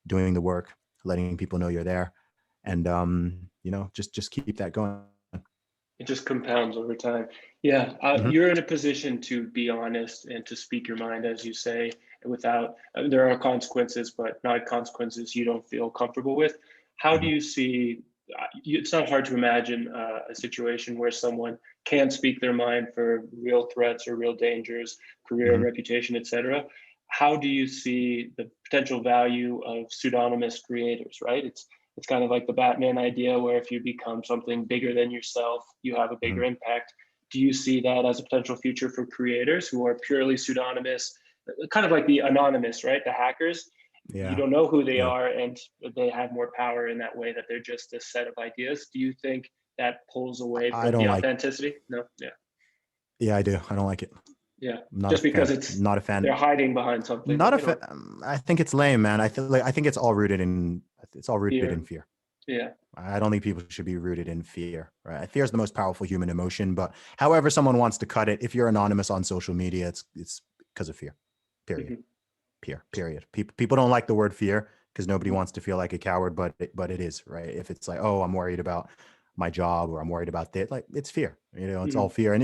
doing the work, letting people know you're there, and just keep that going. It just compounds over time. Yeah, you're in a position to be honest and to speak your mind, as you say, without there are consequences, but not consequences you don't feel comfortable with. How do you see? It's not hard to imagine a situation where someone can speak their mind for real threats or real dangers, career, reputation, etc. How do you see the potential value of pseudonymous creators? Right, it's kind of like the Batman idea, where if you become something bigger than yourself, you have a bigger impact. Do you see that as a potential future for creators who are purely pseudonymous, kind of like the anonymous, right? The hackers. Yeah. You don't know who they are, and they have more power in that way, that they're just a set of ideas. Do you think that pulls away I from don't the like. authenticity? No. Yeah. Yeah, I do. I don't like it. Yeah. I'm not Just a fan. because it's Not a fan. they're hiding behind something. Not a They fan. don't I think it's lame, man. I think it's all rooted in fear. fear. Yeah. I don't think people should be rooted in fear, right? Fear is the most powerful human emotion, but however someone wants to cut it, if you're anonymous on social media, it's because of fear. Period. Period. People don't like the word fear because nobody wants to feel like a coward, but it is, right? If it's like, oh, I'm worried about my job, or I'm worried about that, like it's fear. It's all fear, and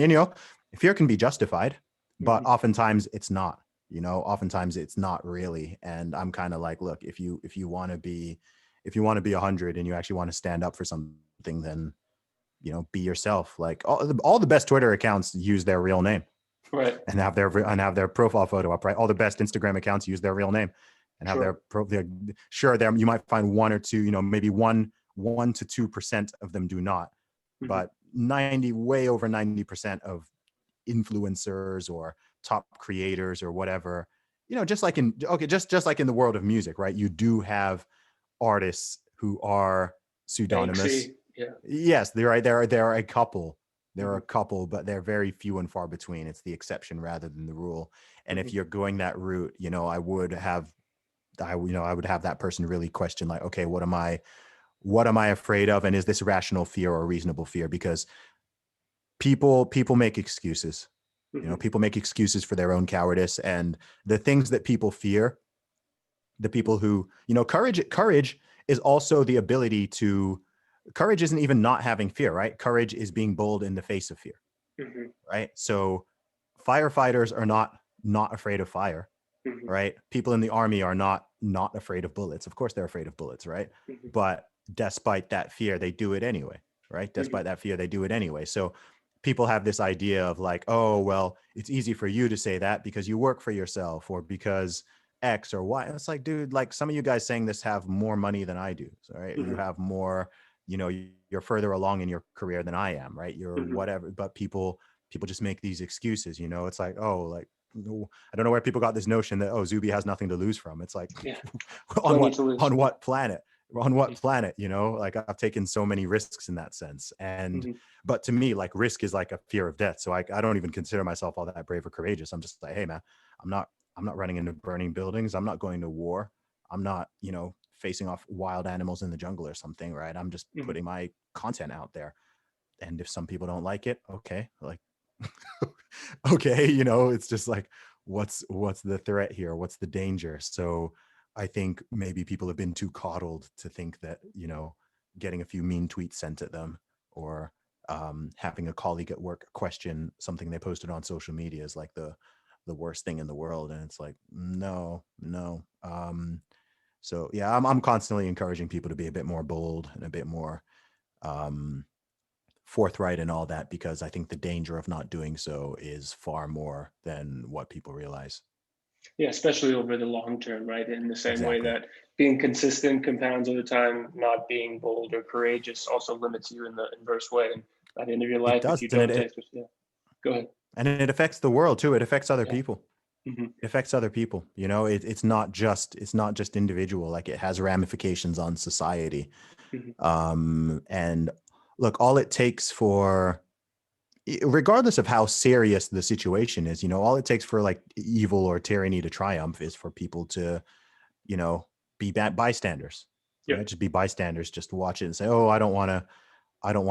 fear can be justified, but oftentimes it's not. Oftentimes it's not really. And I'm kind of like, look, if you want to be 100 and you actually want to stand up for something, then be yourself. Like all the best Twitter accounts use their real name, Right. and have their profile photo up, right? All the best Instagram accounts use their real name and have sure, there you might find one or two, maybe 1% to 2% of them do not, but way over 90% of influencers or top creators or whatever, just like just like in the world of music, right? You do have artists who are pseudonymous. Banksy. Yeah. Yes, there are a couple. There are a couple, but they're very few and far between. It's the exception rather than the rule. And if you're going that route, I would have that person really question, like, okay, what am I afraid of? And is this rational fear or reasonable fear? Because people make excuses. People make excuses for their own cowardice, and the things that people fear, the people who, courage is also the ability to, courage isn't even not having fear, right? Courage is being bold in the face of fear, right? So firefighters are not afraid of fire, right? People in the army are not afraid of bullets. Of course they're afraid of bullets, right? But despite that fear, they do it anyway, right? Despite that fear, they do it anyway. So people have this idea of like, oh, well, it's easy for you to say that because you work for yourself, or because X or Y. And it's like, dude, like some of you guys saying this have more money than I do. So, right? You have more, you you're further along in your career than I am, right? You're Mhm. whatever, but people just make these excuses, you know. It's like, oh, like, I don't know where people got this notion that, oh, Zuby has nothing to lose from. It's like, Yeah, on plenty what to lose. on what planet? On what Mhm. planet, you know? Like, I've taken so many risks in that sense. And Mhm. but to me, like, risk is like a fear of death. So I don't even consider myself all that brave or courageous. I'm just like, hey man, I'm not running into burning buildings. I'm not going to war. I'm not, you know, facing off wild animals in the jungle or something, right? I'm just Mhm. putting my content out there. And if some people don't like it, okay, like, okay, you know, it's just like, what's the threat here? What's the danger? So I think maybe people have been too coddled to think that, you know, getting a few mean tweets sent at them, or having a colleague at work question something they posted on social media is like the worst thing in the world. And it's like, no, no. So yeah, I'm constantly encouraging people to be a bit more bold and a bit more um forthright and all that, because I think the danger of not doing so is far more than what people realize. Yeah, especially over the long term, right? In the same way Exactly. that being consistent compounds over time, not being bold or courageous also limits you in the inverse way. And at the end of your It life, if does, you and don't take this, yeah, go ahead. it affects the world too. It affects other Yeah. people. Hmm. It affects other people. You know, it's not just individual. Like, it has ramifications on society. Hmm. And look, all it takes for, regardless of how serious the situation is, you know, all it takes for like evil or tyranny to triumph is for people to, you know, be bystanders, right? Yep. Just be bystanders, just watch it and say, oh, I don't want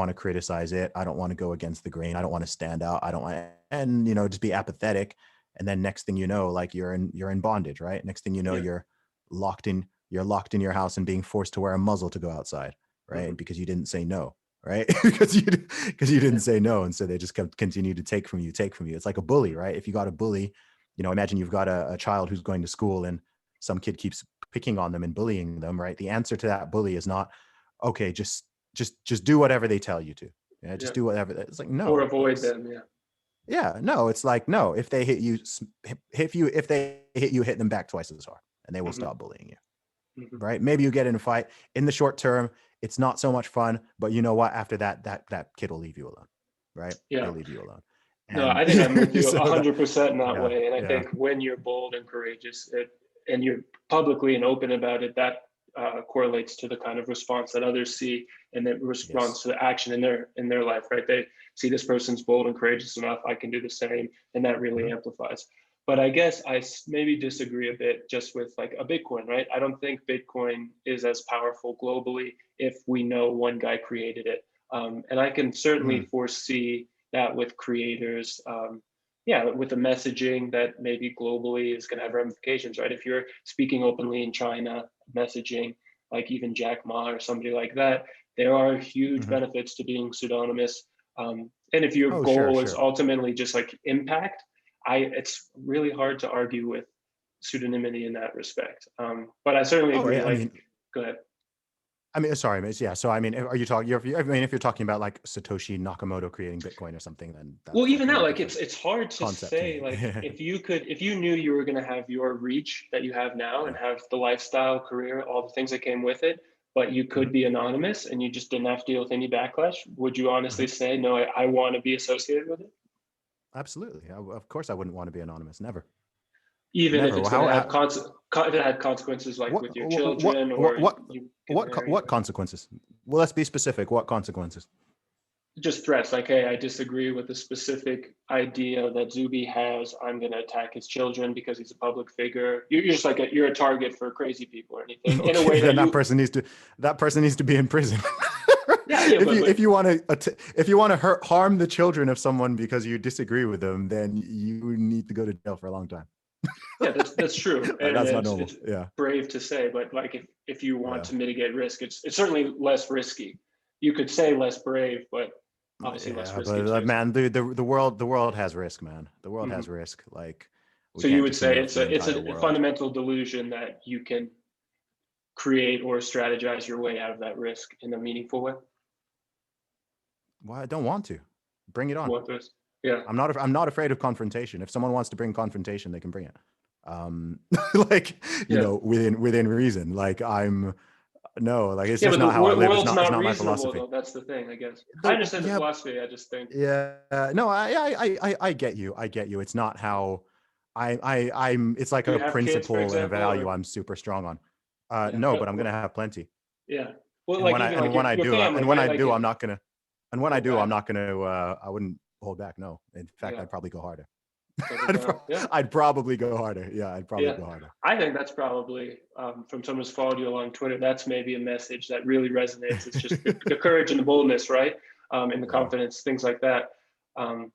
to criticize it. I don't want to go against the grain. I don't want to stand out. I don't want, and, you know, just be apathetic. And then next thing you know, like, you're in bondage, right? Next thing you know, Yeah. you're locked in your house and being forced to wear a muzzle to go outside, Hmm. right? Because you didn't say no, right? because you Yeah. didn't say no, and so they just continue to take from you, take from you. It's like a bully, right? If you got a bully, you know, imagine you've got a child who's going to school and some kid keeps picking on them and bullying them, right? The answer to that bully is not, okay, just do whatever they tell you to. Yeah, Yeah. just do whatever. It's like, Or no, avoid them. Yeah. yeah, no, it's like, no, if they hit you, if they hit you, hit them back twice as hard, and they will Hmm. stop bullying you, Hmm. right? Maybe you get in a fight in the short term, it's not so much fun, but you know what? After that, that kid will leave you alone, right? Yeah. He'll leave you alone, No, and I think I'm with you so that, 100% in that yeah, way. And I yeah, think when you're bold and courageous, and you're publicly and open about it, that correlates to the kind of response that others see, and that yes, responds to the action in their life, right? They see this person's bold and courageous enough, I can do the same, and that really mhm, amplifies. But I guess maybe disagree a bit just with like a Bitcoin, right? I don't think Bitcoin is as powerful globally if we know one guy created it. And I can certainly mm, foresee that with creators, yeah, with the messaging that maybe globally is going to have ramifications, right? If you're speaking openly in China, messaging like even Jack Ma or somebody like that, there are huge mhm. benefits to being pseudonymous. And if your Oh, sure, goal is sure. ultimately just like impact, it's really hard to argue with pseudonymity in that respect. But I certainly Oh, agree. I Like, mean, go ahead. sorry, miss. Yeah. So, I mean, are you talking? I mean, if you're talking about like Satoshi Nakamoto creating Bitcoin or something, then Well, that's like even a that, whole like different it's hard to concept to say, me. like if you knew you were going to have your reach that you have now and Yeah. have the lifestyle, career, all the things that came with it, but you Hmm. could be anonymous and you just didn't have to deal with any backlash, would you honestly Hmm. say, no, I want to be associated with it? Absolutely. Of course, I wouldn't want to be anonymous. Never, Even if never. it's Well, going how? to have if it had consequences like What? with your What? children What? or What? you get What? married, What or consequences? Well, let's be specific. What consequences? just threats like, hey, I disagree with the specific idea that Zuby has. I'm going to attack his children because he's a public figure. You're just like you're a target for crazy people or anything in a Okay, way that then you, that person needs to be in prison. yeah, yeah, If but you want to harm the children of someone because you disagree with them, then you need to go to jail for a long time. yeah, that's true, Like, and that's not it's normal. Yeah, brave to say, but like if you want yeah, to mitigate risk, it's certainly less risky. You could say less brave, but obviously less yeah. risky But too. man, the world has risk, man. The world Mhm. has risk. Like, we So you can't would just say nerf the it's entire a world. fundamental delusion that you can create or strategize your way out of that risk in a meaningful way. Well, I don't want to. Bring it on. What this? Yeah. I'm not afraid of confrontation. If someone wants to bring confrontation, they can bring it. Like, Yeah. within reason. Like, No, like it's Yeah, just but the not how I live. world's It's not not my reasonable philosophy. though. That's the thing, I guess. I The understand the yeah, philosophy. I just think, yeah, no, I get you. I get you. It's not how I'm. It's like do you a have kids, for principle and a example, value or I'm super strong on. yeah, No, but I'm gonna have plenty. yeah. Well, And like when even like when I your do, family, and when right? I Like do, if I'm not gonna. And when I hold do, I'm back. not gonna. I wouldn't hold back. No, in fact, Yeah, I'd probably go harder. double down. Yeah, I'd probably go harder. Yeah, I'd probably yeah. go harder. I think that's probably from someone who's followed you along Twitter. That's maybe a message that really resonates. It's just the courage and the boldness, right? And the Yeah. confidence, things like that. Um,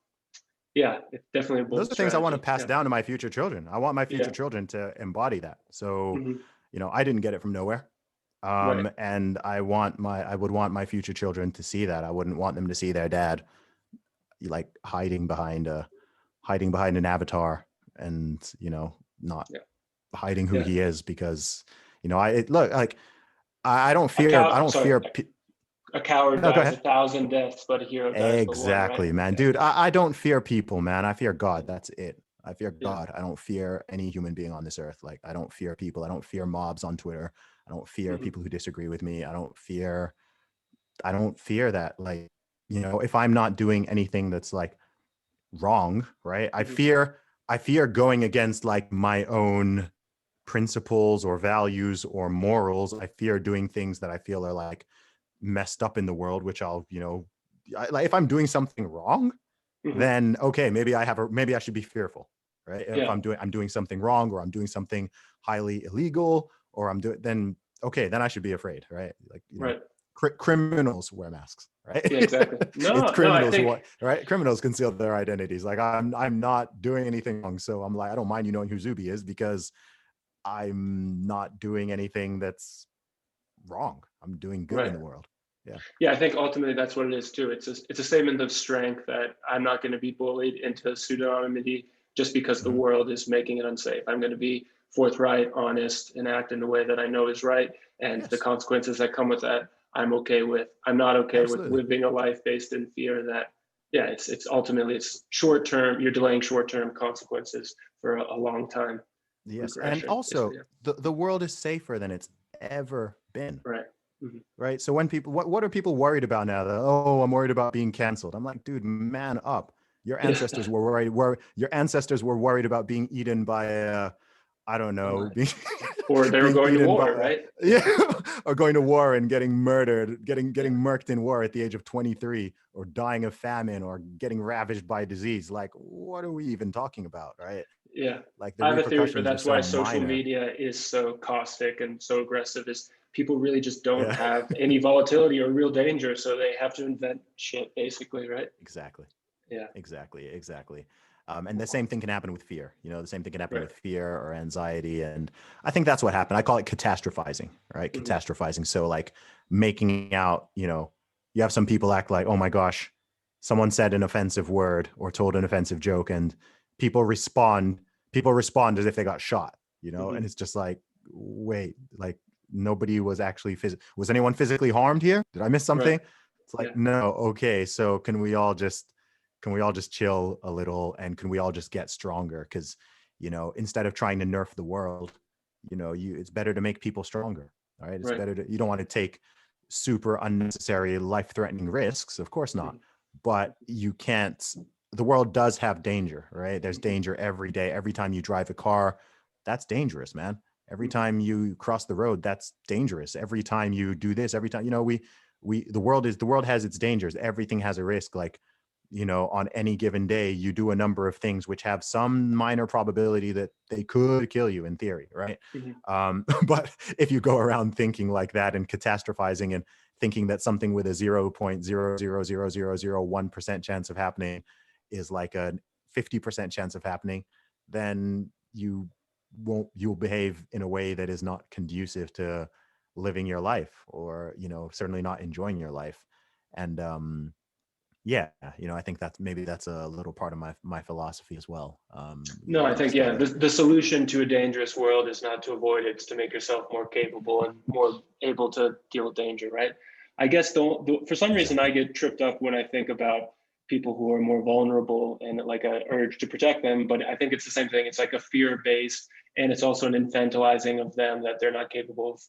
yeah, it's definitely a Those bold are things I want to strategy. pass Yeah, down to my future children. I want my future yeah, children to embody that. So, hmm I didn't get it from nowhere. right. And I would want my future children to see that. I wouldn't want them to see their dad like hiding behind an avatar and, not Yeah, hiding who yeah. he is because, look, like A I cow, don't sorry, fear. a coward No, go dies a ahead. thousand deaths, but a hero dies but one, right? Exactly, man. Yeah, Dude, I don't fear people, man. I fear God. That's it. I fear yeah, God. I don't fear any human being on this earth. Like, I don't fear people. I don't fear mobs on Twitter. I don't fear hmm people who disagree with me. I don't fear that. Like, if I'm not doing anything that's like wrong, right? hmm I fear going against like my own principles or values or morals. I fear doing things that I feel are like messed up in the world, which like if I'm doing something wrong, hmm then okay, maybe I should be fearful, right? If yeah, I'm doing something wrong or I'm doing something highly illegal or I'm doing then okay, then I should be afraid, right? Like, right. criminals wear masks, right? Yeah, exactly. It's No, I criminals who think want, right? Criminals conceal their identities. Like I'm not doing anything wrong, so I'm like I don't mind you knowing who Zuby is because I'm not doing anything that's wrong. I'm doing good in right. the world. Yeah. Yeah, I think ultimately that's what it is too. It's a statement of strength that I'm not going to be bullied into pseudonymity just because the Mhm. world is making it unsafe. I'm going to be forthright, honest, and act in the way that I know is right, and the Yes, consequences that come with that, I'm okay with. I'm not okay with absolutely. living a life based in fear that, yeah, it's ultimately it's short term. You're delaying short term consequences for a long time Yes. And regression. Is also yeah, the world is safer than it's ever been. right. Mhm. Right. So when people what are people worried about now? Oh, I'm worried about being canceled. I'm like, dude, man up. Your Yeah, ancestors were worried were your ancestors were worried about being eaten by I don't know, being or they were being going to eaten by war, right? Yeah, yeah, or going to war and getting murdered, yeah, getting murked in war at the age of 23, or dying of famine, or getting ravaged by disease. Like, what are we even talking about, right? yeah. Like the I have a theory for repercussions are that's so why social minor. media is so caustic and so aggressive is people really just don't Yeah, have any volatility or real danger, so they have to invent shit basically, right? exactly. Yeah, Exactly. And the same thing can happen with fear. The same thing can happen right. with fear or anxiety. And I think that's what happened. I call it catastrophizing, right? hmm Catastrophizing. So like making out, you have some people act like, oh my gosh, someone said an offensive word or told an offensive joke and people respond, people respond as if they got shot, hmm and it's just like, wait, like nobody was actually was anyone physically harmed here? Did I miss Right. something? It's Yeah. like, no, okay. So can we all just chill a little and can we all just get stronger? Because instead of trying to nerf the world, it's better to make people stronger. All right, it's Right. better to you don't want to take super unnecessary life-threatening risks, of course not, hmm but you can't. The world does have danger, right? There's hmm danger every day. Every time you drive a car, that's dangerous, man. Every hmm time you cross the road, that's dangerous. Every time you do this, every time, the world has its dangers. Everything has a risk. Like, on any given day, you do a number of things which have some minor probability that they could kill you in theory, right? hmm But if you go around thinking like that and catastrophizing and thinking that something with a 0.0000001% chance of happening is like a 50% chance of happening, then you'll behave in a way that is not conducive to living your life or, certainly not enjoying your life. And yeah, I think that's a little part of my philosophy as well. No, I You think just yeah, gotta. the solution to a dangerous world is not to avoid it; it's to make yourself more capable and more able to deal with danger, right? I guess for some reason I Exactly. get tripped up when I think about people who are more vulnerable and like a urge to protect them. But I think it's the same thing. It's like a fear based, and it's also an infantilizing of them that they're not capable of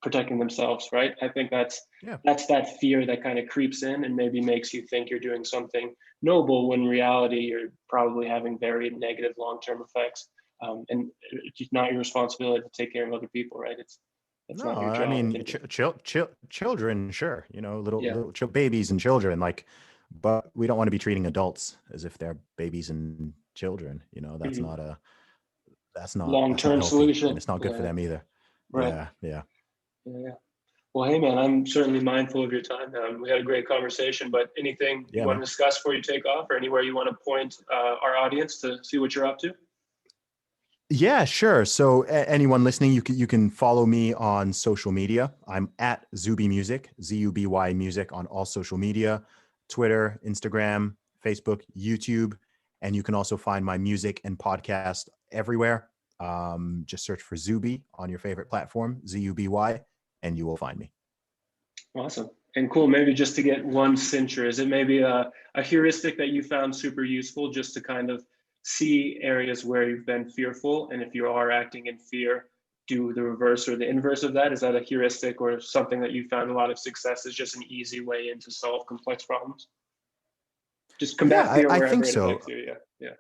protecting themselves, right? I think that's Yeah. that fear that kind of creeps in and maybe makes you think you're doing something noble when in reality you're probably having very negative long-term effects. And it's not your responsibility to take care of other people, right? That's No, not your I job. mean, children, sure, you know, Yeah. babies and children, like, but we don't want to be treating adults as if they're babies and children. You know, Mhm. that's not Long-term healthy, and solution. it's not good for Yeah. them either. Right. Yeah, yeah, Yeah. Yeah. Well, hey man, I'm certainly mindful of your time. We had a great conversation, but anything you yeah, want to man. discuss before you take off, or anywhere you want to point our audience to see what you're up to? Yeah, sure. So anyone listening, you can follow me on social media. I'm at Zuby Music, Zuby Music on all social media, Twitter, Instagram, Facebook, YouTube, and you can also find my music and podcast everywhere. Just search for Zuby on your favorite platform, Zuby, and you will find me. Awesome. And cool, maybe just to get one cincher, is it maybe a heuristic that you found super useful just to kind of see areas where you've been fearful? And if you are acting in fear, do the reverse or the inverse of that? Is that a heuristic or something that you found a lot of success is just an easy way in to solve complex problems? Just Yeah, combat fear I wherever think it so. affects you. Yeah. Yeah.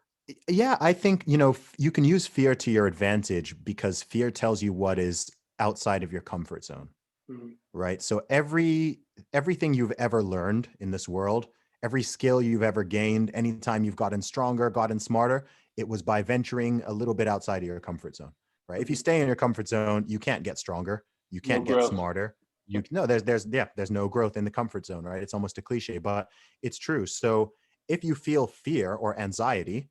Yeah, I think, you know, you can use fear to your advantage because fear tells you what is outside of your comfort zone. Mhm. Right? So everything you've ever learned in this world, every skill you've ever gained, anytime you've gotten stronger, gotten smarter, it was by venturing a little bit outside of your comfort zone, right? If you Mhm. stay in your comfort zone, you can't get stronger, you No can't get growth. smarter. You no, there's no growth in the comfort zone, right? It's almost a cliche, but it's true. So if you feel fear or anxiety,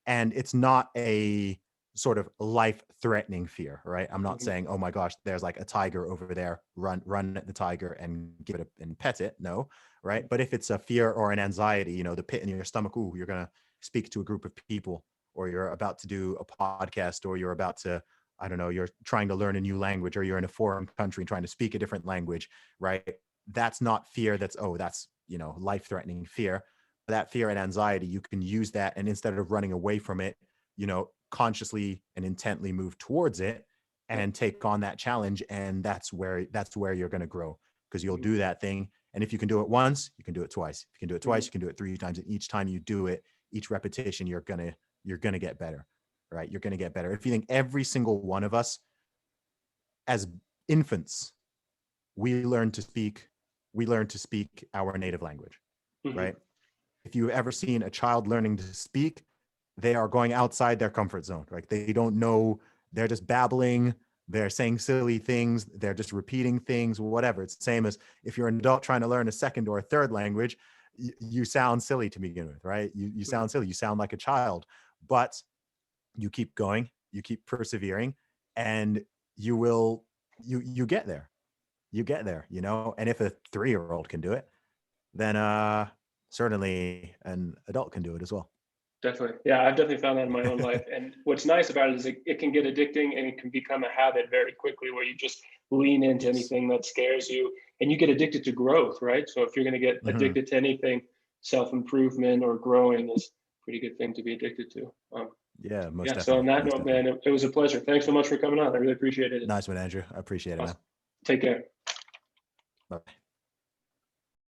and it's not a sort of life-threatening fear, right? I'm not Mhm. saying, oh my gosh, there's like a tiger over there, run at the tiger and give it and pet it. No, right? But if it's a fear or an anxiety, you know, the pit in your stomach, ooh, you're gonna speak to a group of people, or you're about to do a podcast, or you're about to, I don't know, you're trying to learn a new language, or you're in a foreign country and trying to speak a different language, right? That's not fear. That's, you know, life-threatening fear. That fear and anxiety, you can use that, and instead of running away from it, you know, consciously and intently move towards it Yep. and take on that challenge. And that's where you're going to grow, because you'll Mhm. do that thing. And if you can do it once, you can do it twice. If you can do it twice, Mhm. you can do it 3 times. And each time you do it, each repetition, you're gonna get better, right? You're gonna get better. If you think every single one of us as infants, we learn to speak, we learn to speak our native language, Mhm. right? If you've ever seen a child learning to speak, they are going outside their comfort zone, right? They don't know, they're just babbling, they're saying silly things, they're just repeating things, whatever. It's the same as if you're an adult trying to learn a second or a third language, you sound silly to begin with, right? You Mhm. sound silly, you sound like a child, but you keep going, you keep persevering, and you will, you get there. You get there, you know? And if a 3-year-old can do it, then certainly an adult can do it as well. Definitely. Yeah, I've definitely found that in my own life. And what's nice about it is it can get addicting and it can become a habit very quickly where you just lean into Yes. anything that scares you and you get addicted to growth, right? So if you're going to get Hmm. addicted to anything, self-improvement or growing is a pretty good thing to be addicted to. Yeah, most Yeah. So on definitely. that Most note, definitely. man, it was a pleasure. Thanks so much for coming on. I really appreciated it. Nice one, Andrew. I appreciate it, man. Awesome. Take care. Bye.